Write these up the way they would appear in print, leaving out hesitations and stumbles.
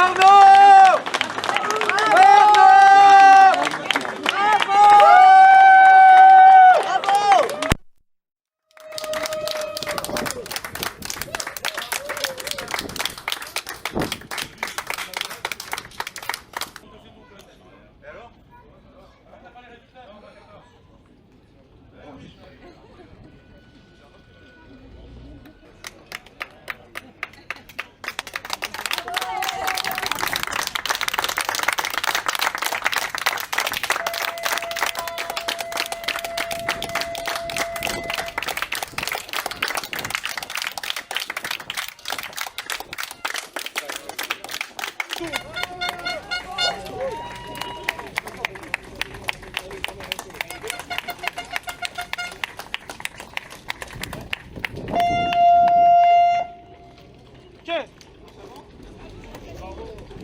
Arnaud!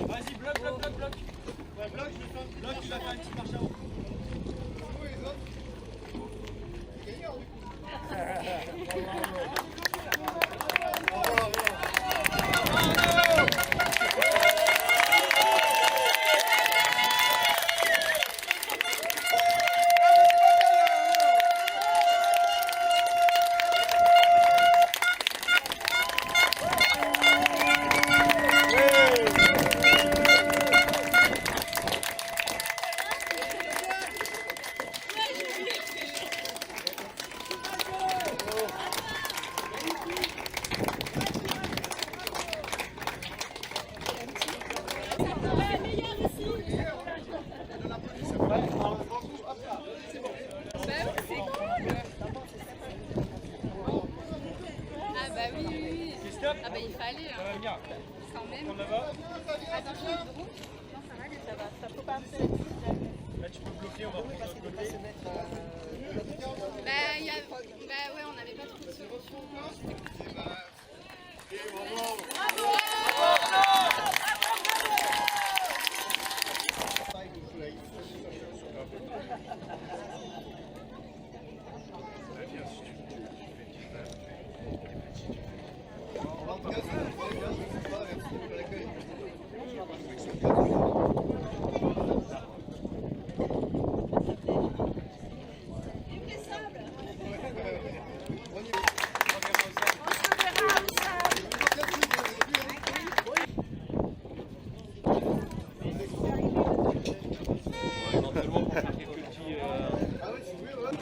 Vas-y, bloc. Ouais, bloc, tu vas faire une petite marche avant. Ah bah il fallait hein. Quand même. Attends, je vais non, ça va, ça faut pas. Là tu peux bloquer, on va prendre l'autre côté. Bah ouais, on n'avait pas trop de solution.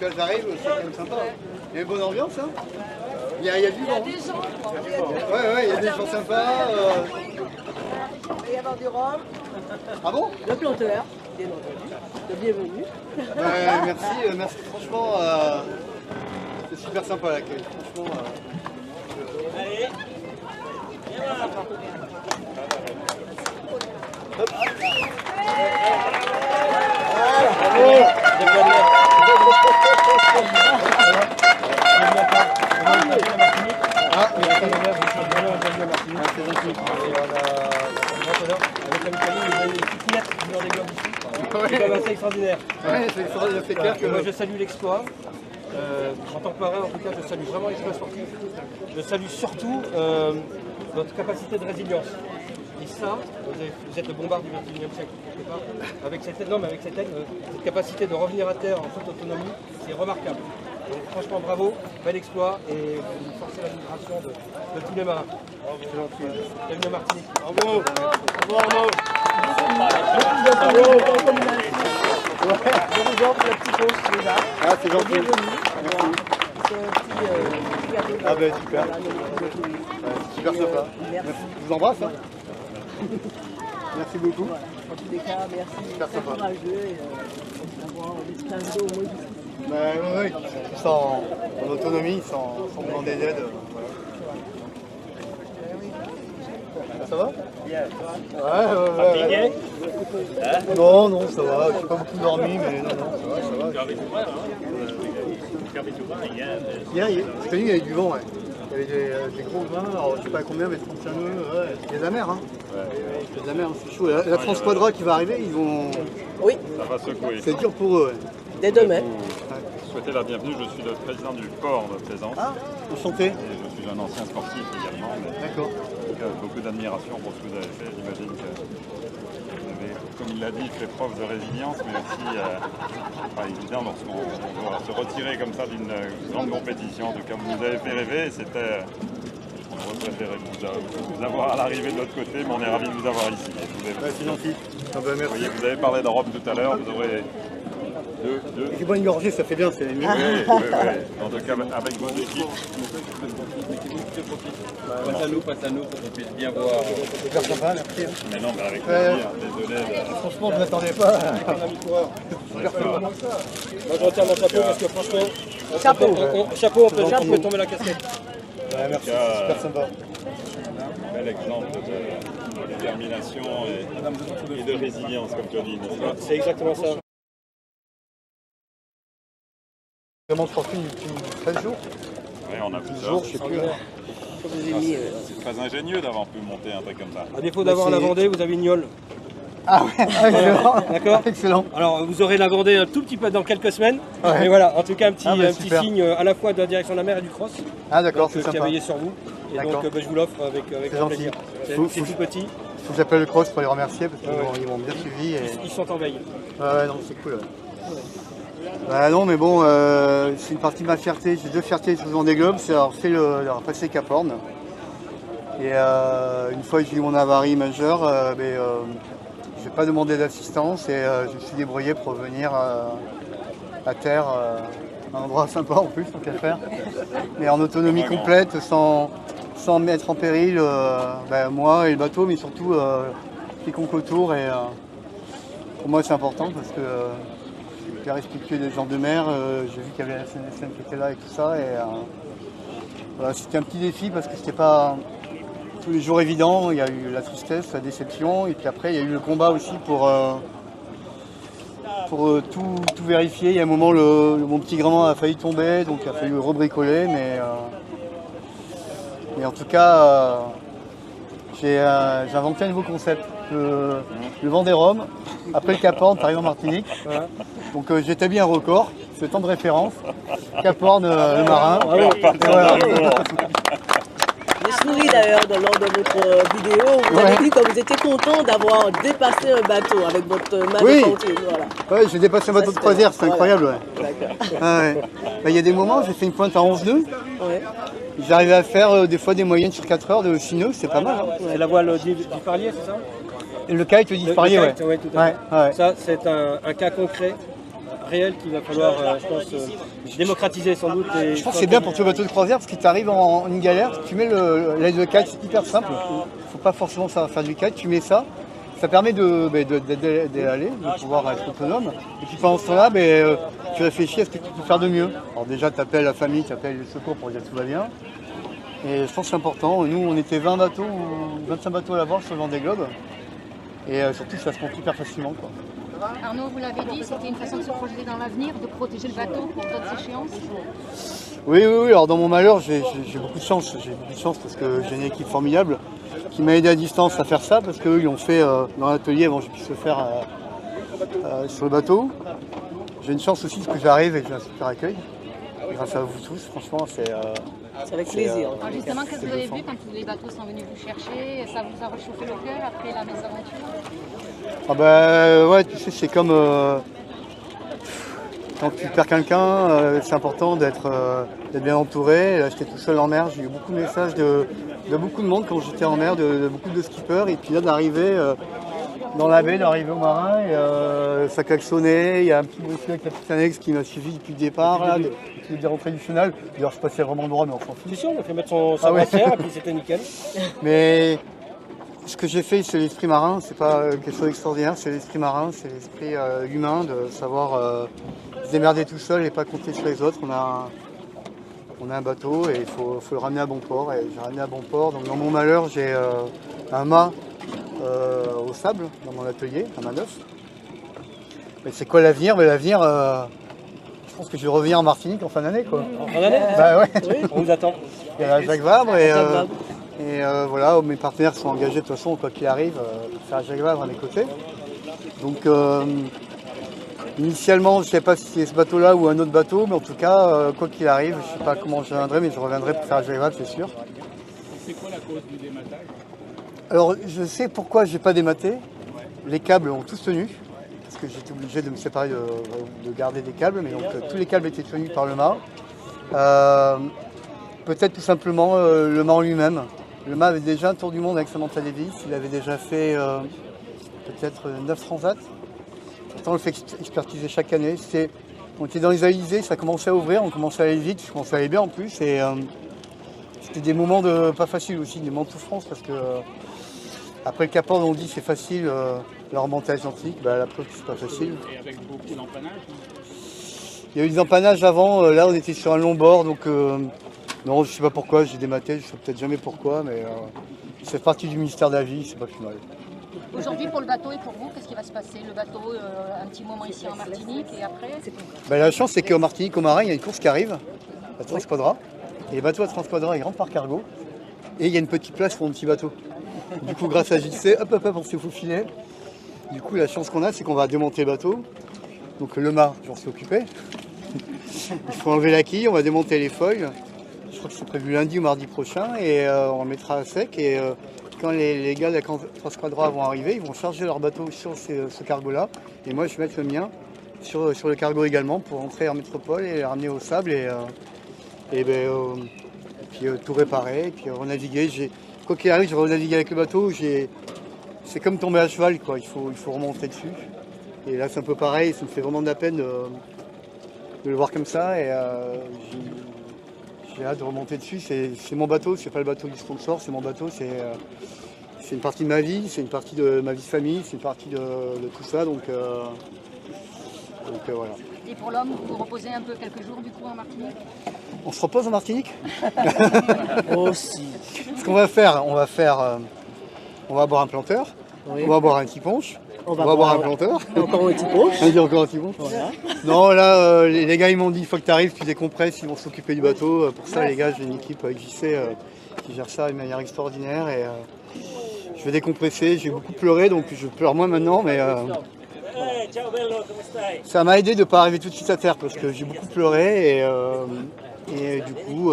Quand j'arrive, c'est quand même sympa. Il y a une bonne ambiance, hein. Il y a du vent. Il y a des gens. Ouais, il y a des gens sympas. Il va y avoir du rhum. Ah bon? Le planteur, bien entendu. Le bienvenu. Merci. Franchement, c'est super sympa l'accueil. Franchement. Allez. Et voilà. Hop. C'est extraordinaire. Ouais, c'est clair que moi je salue l'exploit. En tant que marin, en tout cas, je salue vraiment l'exploit sportif. Je salue surtout votre capacité de résilience. Et ça, vous êtes le bombard du 21e siècle, quelque part. Avec cette aide, cette capacité de revenir à terre en toute autonomie, c'est remarquable. Donc franchement bravo, bel exploit et vous forcez l'admiration de tous les marins. C'est gentil. Bienvenue à Martinique. Bravo. Bravo. Je vous offre le petit poste déjà. Ah, c'est gentil. Bienvenue. Merci. C'est un petit gâteau. Ah ben super. Super sympa. Merci. Je vous embrasse. Hein. Merci beaucoup. Voilà. En tous les cas, merci. Super sympa. Courageux et d'avoir des 15 jours au moins d'ici. Oui, ils sont en autonomie, sans demander d'aide. Voilà. Ça va? Ouais. Non, ça va. J'ai pas beaucoup dormi, mais non, ça va. C'est connu, il y avait du vent, ouais. Il y avait des gros vents, alors je sais pas combien, mais 35 nœuds, ouais. Il y a de la mer, hein. Il y a de la mer, c'est chaud. Et la France Quadra qui va arriver, ils vont... Oui. Ça va secouer. C'est dur pour eux, ouais. Dès demain. Je souhaitais la bienvenue, je suis le président du port de Plaisance. Ah, enchanté. Et je suis un ancien sportif également. D'accord. Beaucoup d'admiration pour ce que vous avez fait. J'imagine que il l'a dit, il fait preuve de résilience, mais aussi, pas évident lorsqu'on doit se retirer comme ça d'une grande compétition. En tout cas, vous nous avez fait rêver et c'était... On aurait préféré vous avoir à l'arrivée de l'autre côté, mais on est ravis de vous avoir ici. C'est gentil. Ah bah, merci. Vous avez parlé d'Europe tout à l'heure, vous aurez... C'est pas une gorgée, ça fait bien, c'est mieux. Oui, oui, oui. En tout cas, avec vos équipes. Passe à nous pour qu'on puisse bien voir. C'est super sympa, merci. Mais non, mais avec plaisir, désolé. Franchement, je ne m'attendais pas. Moi je retire mon chapeau parce que franchement, chapeau, on peut tomber la casquette. Ouais, merci, c'est super sympa. Bel exemple de détermination et de résilience, comme tu as dit, n'est-ce pas? C'est exactement ça. Vraiment fortune depuis 13 jours. Oui, on a vu ça. Je sais plus. C'est très ingénieux d'avoir pu monter un truc comme ça. À défaut d'avoir la Vendée, vous avez une Niol. Ah ouais, excellent. D'accord. Excellent. Alors vous aurez la Vendée un tout petit peu dans quelques semaines. Ouais. Mais voilà, en tout cas un petit, un petit super. signe à la fois de la direction de la mer et du cross. Ah d'accord, c'est Qui a sympa. veillé sur vous. Et D'accord. donc je vous l'offre avec grand gentil. plaisir. C'est tout petit. Faut que j'appelle le cross pour les remercier parce qu'ils m'ont bien suivi. Et... Ils sont en veille. Ouais, non, c'est cool. Bah non, mais bon, c'est une partie de ma fierté. J'ai deux fiertés sur le Vendée Globe, c'est d'avoir passé Cap Horn. Et une fois que j'ai eu mon avarie majeure, je n'ai pas demandé d'assistance et je me suis débrouillé pour venir à terre, un endroit sympa en plus, tant qu'à faire. Mais en autonomie complète, sans mettre en péril moi et le bateau, mais surtout quiconque autour. Et pour moi, c'est important parce que je suis hyper respectueux des gens de mer. J'ai vu qu'il y avait la SNSM qui était là et tout ça. Et voilà, c'était un petit défi parce que c'était pas tous les jours évident. Il y a eu la tristesse, la déception, et puis après il y a eu le combat aussi pour tout vérifier. Il y a un moment, mon petit grand a failli tomber, donc il a fallu rebricoler, mais en tout cas, j'ai inventé un nouveau concept. Le Vendée Rome, après le Cap Horn, tu arrives en Martinique. Donc j'établis un record, c'est le temps de référence. Cap Horn, le marin. J'ai souri d'ailleurs lors de votre vidéo. Vous avez dit que vous étiez content d'avoir dépassé un bateau avec votre main de fortune. Voilà. Ouais, j'ai dépassé un bateau de croisière, c'est incroyable. Ouais. D'accord. Ah ouais. Il y a des moments, j'ai fait une pointe à 11 nœuds. Ouais. J'arrivais à faire des fois des moyennes sur 4 heures de 6 nœuds, c'est pas mal. Hein. C'est la voile du Parlier, c'est ça? Et le kite disparié, ouais. Oui, tout à fait. Ça, c'est un cas concret, réel, qu'il va falloir, je pense, démocratiser sans doute. Et je pense que c'est bien pour tous les bateaux de croisière parce que tu arrives en une galère, tu mets l'aide de kite, c'est hyper simple. Il ne faut pas forcément savoir faire du kite, tu mets ça. Ça permet d'aller, de pouvoir être autonome. Et puis pendant ce temps-là, tu réfléchis à ce que tu peux faire de mieux. Alors déjà, tu appelles la famille, tu appelles les secours pour dire que tout va bien. Et je pense que c'est important. Nous, on était 20 bateaux, 25 bateaux à l'avant sur le Vendée Globe. Et surtout, ça se monte hyper facilement, quoi. Arnaud, vous l'avez dit, c'était une façon de se projeter dans l'avenir, de protéger le bateau pour d'autres échéances. Oui. Alors dans mon malheur, j'ai beaucoup de chance. J'ai beaucoup de chance parce que j'ai une équipe formidable qui m'a aidé à distance à faire ça parce qu'eux, ils l'ont fait dans l'atelier avant que je puisse le faire sur le bateau. J'ai une chance aussi parce que j'arrive et que j'ai un super accueil. Grâce à vous tous, franchement, c'est avec plaisir. Alors justement, qu'est-ce que vous avez vu quand les bateaux sont venus vous chercher? Ça vous a réchauffé le cœur après la mésaventure? Ouais, tu sais, c'est comme quand tu perds quelqu'un, c'est important d'être bien entouré. Là, j'étais tout seul en mer, j'ai eu beaucoup de messages de beaucoup de monde quand j'étais en mer, de beaucoup de skippers. Et puis là, d'arriver dans la baie, d'arriver au marin, et, ça klaxonnait. Il y a un petit monsieur avec la petite annexe qui m'a suivi depuis le départ, là, des rentrées du final. D'ailleurs, je passais vraiment droit, mais on s'en fout. Si, on a fait mettre sa brassière et puis c'était nickel. Mais ce que j'ai fait, c'est l'esprit marin, c'est pas quelque chose d'extraordinaire, c'est l'esprit marin, c'est l'esprit humain de savoir se démerder tout seul et pas compter sur les autres. On a un bateau et il faut le ramener à bon port. Et j'ai ramené à bon port. Donc dans mon malheur, j'ai un mât au sable dans mon atelier, un mât neuf. Mais c'est quoi l'avenir? Mais l'avenir, je pense que je vais revenir en Martinique en fin d'année, quoi. En fin d'année? Bah ouais. Oui, on vous attend. Il y a Jacques Vabre et voilà, mes partenaires sont engagés de toute façon, quoi qu'il arrive, pour faire Jacques Vabre à mes côtés. Donc initialement, je ne sais pas si c'est ce bateau-là ou un autre bateau, mais en tout cas, quoi qu'il arrive, je ne sais pas comment je reviendrai, mais je reviendrai pour faire Jacques Vabre, c'est sûr. C'est quoi la cause du dématage? Alors, je sais pourquoi je n'ai pas dématé. les câbles ont tous tenu, parce que j'étais obligé de me séparer de garder des câbles, mais donc tous les câbles étaient tenus par le mât. Peut-être tout simplement le mât en lui-même. Le mât avait déjà un tour du monde avec Samantha Davis, il avait déjà fait peut-être 9 transats. Pourtant on le fait expertiser chaque année. On était dans les Alizés, ça commençait à ouvrir, on commençait à aller vite, je commençais à aller bien en plus. Et c'était des moments pas faciles aussi, des moments de souffrance parce que après le Cap Horn on dit c'est facile, la remontée atlantique, la preuve que c'est pas facile. Et avec beaucoup d'empannage. Il y a eu des empannages avant, là on était sur un long bord donc non je sais pas pourquoi, j'ai dématé, je sais peut-être jamais pourquoi mais c'est partie du mystère de la vie, c'est pas plus mal. Aujourd'hui, pour le bateau et pour vous, qu'est-ce qui va se passer? Le bateau, un petit moment ici en Martinique et après La chance, c'est qu'en Martinique, au Marin, il y a une course qui arrive, la Transquadra. Et les bateaux à Transquadra, ils rentrent par cargo. Et il y a une petite place pour un petit bateau. Du coup, grâce à JC, hop, on s'est faufilé. Du coup, la chance qu'on a, c'est qu'on va démonter le bateau. Donc le mât, j'en suis occupé. Il faut enlever la quille, on va démonter les foils. Je crois que c'est prévu lundi ou mardi prochain. Et on le mettra à sec. Et quand les gars de la Transquadra vont arriver, ils vont charger leur bateau sur ce cargo-là. Et moi, je vais mettre le mien sur le cargo également pour rentrer en métropole et ramener au sable et puis tout réparer et puis renaviguer. Quoi qu'il arrive, je vais renaviguer avec le bateau. C'est comme tomber à cheval, quoi. Il faut remonter dessus. Et là, c'est un peu pareil. Ça me fait vraiment de la peine de le voir comme ça. Et j'ai hâte de remonter dessus. C'est mon bateau, c'est pas le bateau du sponsor, c'est mon bateau. C'est une partie de ma vie, c'est une partie de ma vie de famille, c'est une partie de tout ça. Donc voilà. Et pour l'homme, vous vous reposez un peu quelques jours du coup en Martinique? On se repose en Martinique? Aussi. Ce qu'on va faire, on va boire un planteur, Oui. on va boire un petit punch, on va boire un planteur. Encore un petit punch. On dit encore un petit punch. Voilà. Non, là, les gars, ils m'ont dit, il faut que tu arrives, tu décompresses, ils vont s'occuper du bateau. Pour ça, les gars, j'ai une équipe avec JC qui gère ça d'une manière extraordinaire. Et je vais décompresser, j'ai beaucoup pleuré, donc je pleure moins maintenant, mais ça m'a aidé de ne pas arriver tout de suite à terre, parce que j'ai beaucoup pleuré, et du coup,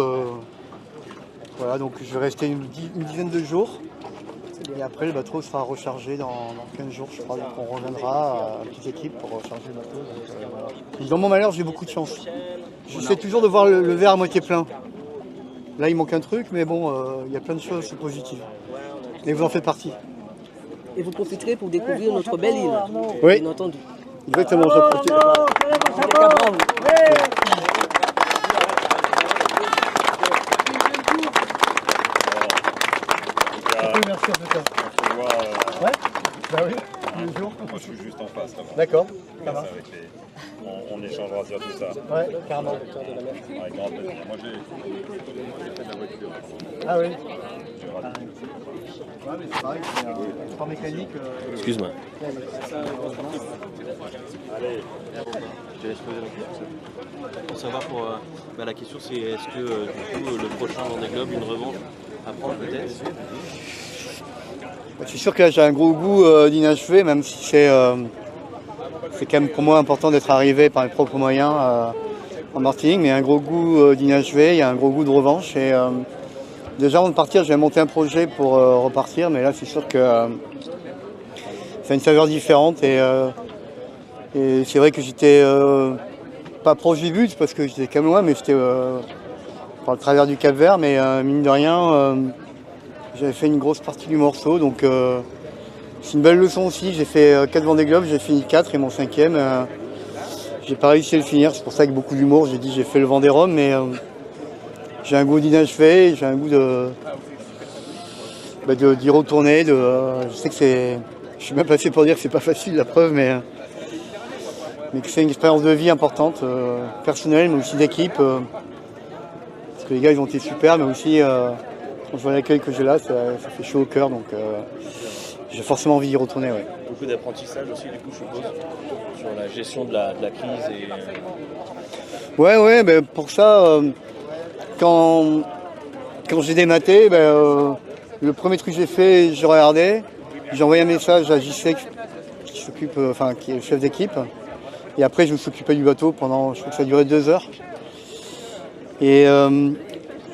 voilà, donc je vais rester une dizaine de jours. Et après, le bateau sera rechargé dans 15 jours, je crois. Donc on reviendra à une petite équipe pour recharger le bateau. Donc, voilà. Dans mon malheur, j'ai beaucoup de chance. J'essaie toujours de voir le verre à moitié plein. Là, il manque un truc, mais bon, il y a plein de choses positives. Et vous en faites partie. Et vous profiterez pour découvrir notre belle île. Oui. Bien entendu. Exactement, je profite. Bravo. Merci en tout cas. On se voit, Ouais. Bah oui, tous les jours. moi je suis juste en face là-bas. D'accord, ça Comme va. ça, on échangera sur tout ça. Ouais, carrément. Avec grand plaisir. Moi j'ai fait de la voiture. Ah oui. J'ai raté. Ouais, mais c'est pareil, c'est un sport mécanique. Excuse-moi. Allez. Je te laisse poser la question. Pour savoir, la question c'est est-ce que du coup le prochain Vendée Globe, une revanche à prendre peut-être? C'est sûr que là j'ai un gros goût d'inachevé, même si c'est quand même pour moi important d'être arrivé par mes propres moyens en Martinique, mais il y a un gros goût d'inachevé, il y a un gros goût de revanche. Et déjà avant de partir, je vais monter un projet pour repartir, mais là c'est sûr que ça a une saveur différente et c'est vrai que j'étais pas proche du but parce que j'étais quand même loin, mais j'étais par le travers du Cap-Vert, mais mine de rien, j'avais fait une grosse partie du morceau, donc c'est une belle leçon aussi. J'ai fait 4 Vendée Globe, j'ai fini 4 et mon 5e, j'ai pas réussi à le finir, c'est pour ça avec beaucoup d'humour j'ai dit j'ai fait le Vendée Rome, mais j'ai un goût d'inachevé, j'ai un goût d'y retourner, je sais que je suis même passé pour dire que c'est pas facile la preuve, mais que c'est une expérience de vie importante, personnelle mais aussi d'équipe, parce que les gars ils ont été super, mais aussi quand je vois l'accueil que j'ai là, ça fait chaud au cœur, donc j'ai forcément envie d'y retourner. Ouais. Beaucoup d'apprentissage aussi, du coup, je suppose, sur la gestion de la crise. Ouais, ben pour ça, quand j'ai dématé, le premier truc que j'ai fait, je regardais, j'ai envoyé un message à JC qui est le chef d'équipe, et après je me suis occupé du bateau pendant, je crois que ça a duré 2 heures. Et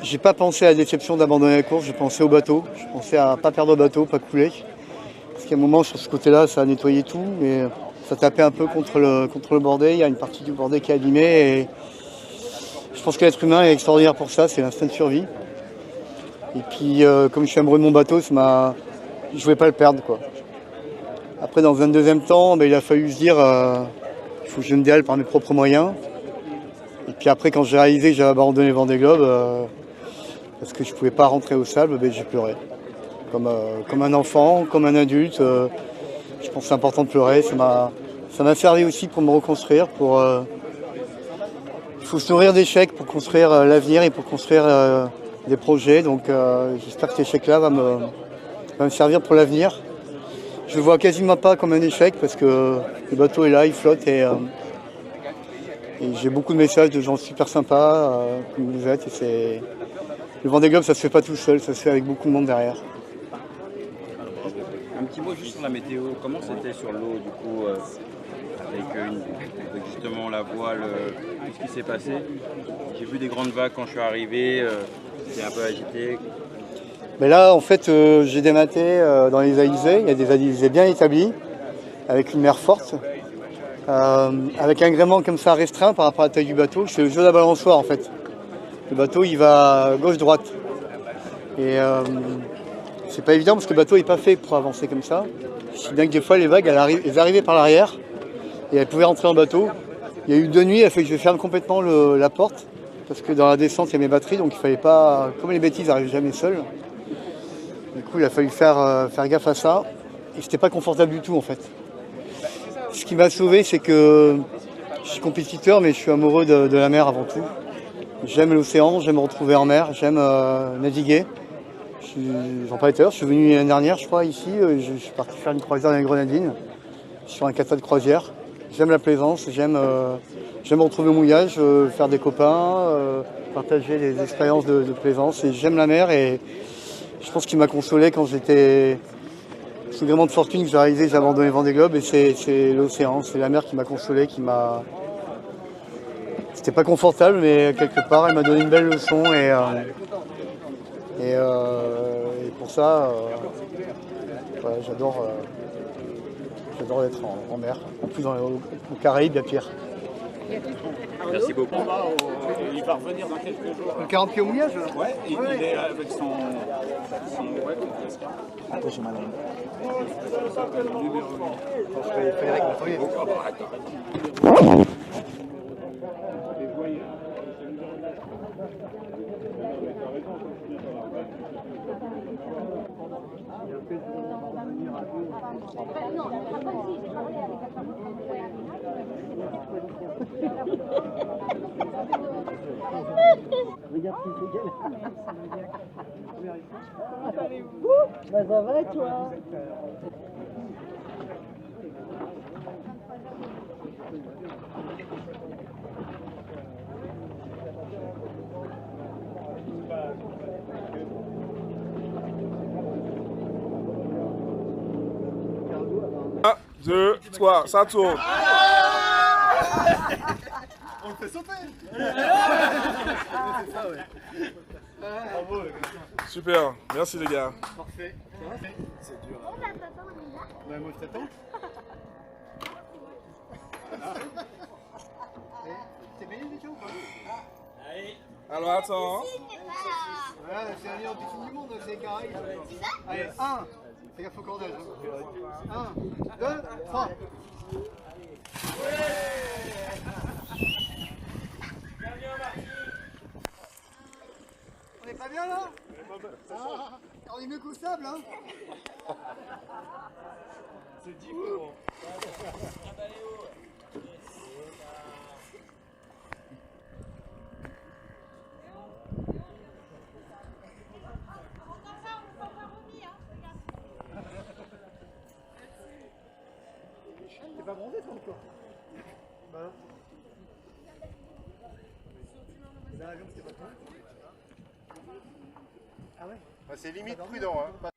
j'ai pas pensé à la déception d'abandonner la course, j'ai pensé au bateau, je pensais à pas perdre le bateau, pas couler. Parce qu'à un moment, sur ce côté-là, ça a nettoyé tout, mais ça tapait un peu contre le bordé. Il y a une partie du bordé qui est abîmée. Et je pense que l'être humain est extraordinaire pour ça, c'est l'instinct de survie. Et puis, comme je suis amoureux de mon bateau, je ne voulais pas le perdre, quoi. Après, dans un deuxième temps, il a fallu se dire il faut que je me déhale par mes propres moyens. Et puis après, quand j'ai réalisé que j'avais abandonné le Vendée Globe, parce que je ne pouvais pas rentrer au sable, j'ai pleuré. Comme un enfant, comme un adulte. Je pense que c'est important de pleurer. Ça m'a servi aussi pour me reconstruire. Il faut se nourrir d'échecs pour construire l'avenir et pour construire des projets. Donc j'espère que cet échec-là va me servir pour l'avenir. Je ne le vois quasiment pas comme un échec parce que le bateau est là, il flotte et j'ai beaucoup de messages de gens super sympas comme vous êtes. Le Vendée Globe, ça ne se fait pas tout seul, ça se fait avec beaucoup de monde derrière. Un petit mot juste sur la météo. Comment c'était sur l'eau du coup avec justement la voile, tout ce qui s'est passé? J'ai vu des grandes vagues quand je suis arrivé, c'était un peu agité. Mais là, en fait, j'ai dématé dans les alizés. Il y a des alizés bien établis, avec une mer forte. Avec un gréement comme ça restreint par rapport à la taille du bateau. C'est le jeu de la balançoire en fait. Le bateau il va gauche-droite. Et c'est pas évident parce que le bateau n'est pas fait pour avancer comme ça. Si bien que des fois les vagues elles arrivaient par l'arrière et elles pouvaient rentrer dans le bateau. Il y a eu 2 nuits, elle fait que je ferme complètement la porte parce que dans la descente il y a mes batteries donc il fallait pas. Comme les bêtises n'arrivent jamais seules. Du coup il a fallu faire gaffe à ça. Et c'était pas confortable du tout en fait. Ce qui m'a sauvé, c'est que je suis compétiteur, mais je suis amoureux de la mer avant tout. J'aime l'océan, j'aime me retrouver en mer, j'aime naviguer. J'en parlais tout à l'heure, je suis venu l'année dernière, je crois, ici. Je suis parti faire une croisière dans les Grenadines, sur un kata de croisière. J'aime la plaisance, j'aime me retrouver au mouillage, faire des copains, partager des expériences de plaisance. Et j'aime la mer et je pense qu'il m'a consolé quand j'étais... C'est vraiment de fortune que j'ai réalisé que j'ai abandonné le Vendée Globe et c'est l'océan, c'est la mer qui m'a consolé, C'était pas confortable mais quelque part elle m'a donné une belle leçon et pour ça, voilà, j'adore être en mer. En plus au Caraïbes, il y a pire. Merci beaucoup. Il va revenir dans quelques jours. Le 40 pieds au mouillage là. Ouais, il est avec son Attends, j'ai mal. Frédéric, Bah ça va et toi? Un, deux, trois, ça tourne. On le fait sauter. Super, merci les gars. Parfait. C'est dur. Bah moi je t'attends. T'es baigné déjà ou pas? Alors attends. Voilà, c'est un lien en piscine du monde, c'est carré. Allez, 1. Fais gaffe au cordage. 1, 2, 3. On est pas bien là? On est mieux qu'au sable hein? C'est différent. T'es pas bronzé toi encore? Bah non. Dans l'avion c'était pas toi? Ah ouais? C'est limite prudent hein.